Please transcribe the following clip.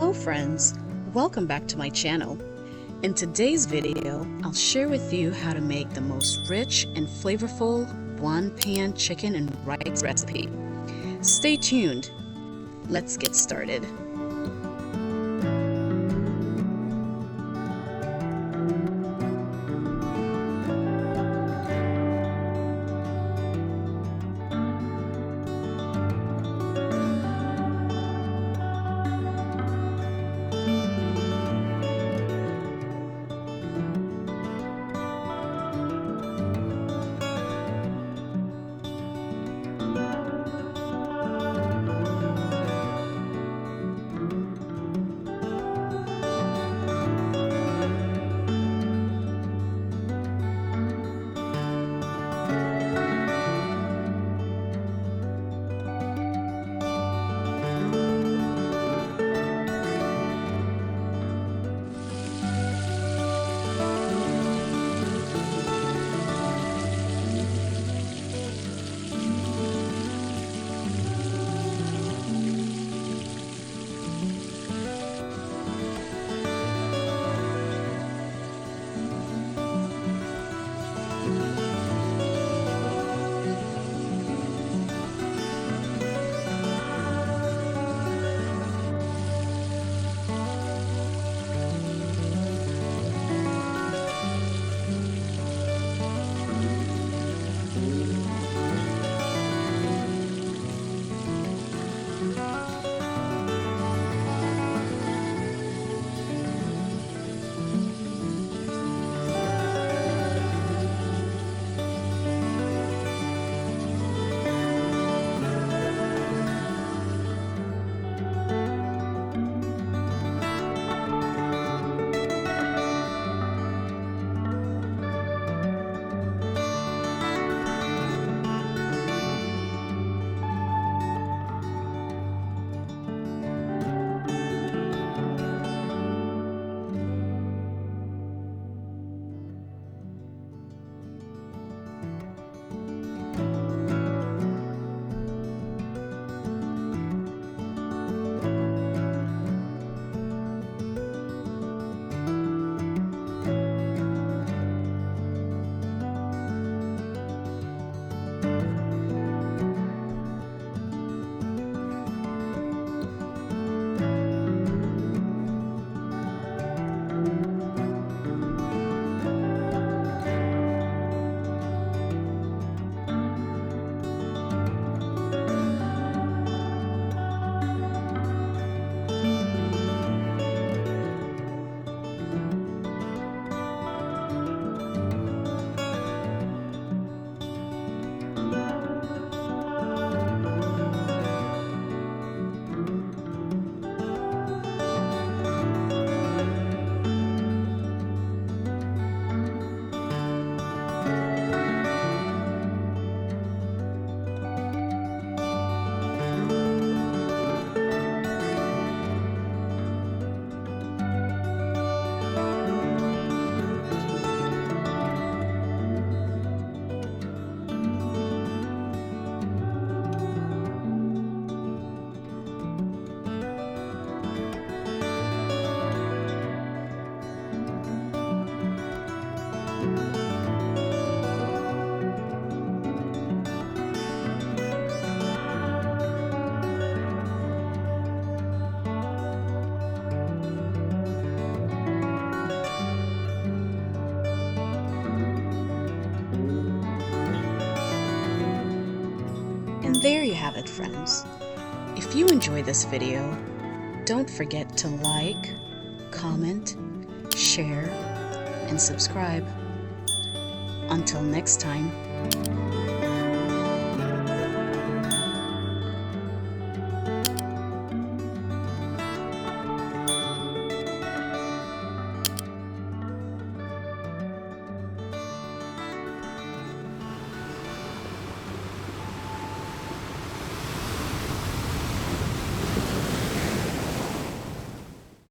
Hello friends, welcome back to my channel. In today's video, I'll share with you how to make the most rich and flavorful one-pan chicken and rice recipe. Stay tuned. Let's get started. And there you have it, friends. If you enjoy this video, don't forget to like, comment, share, and subscribe. Until next time.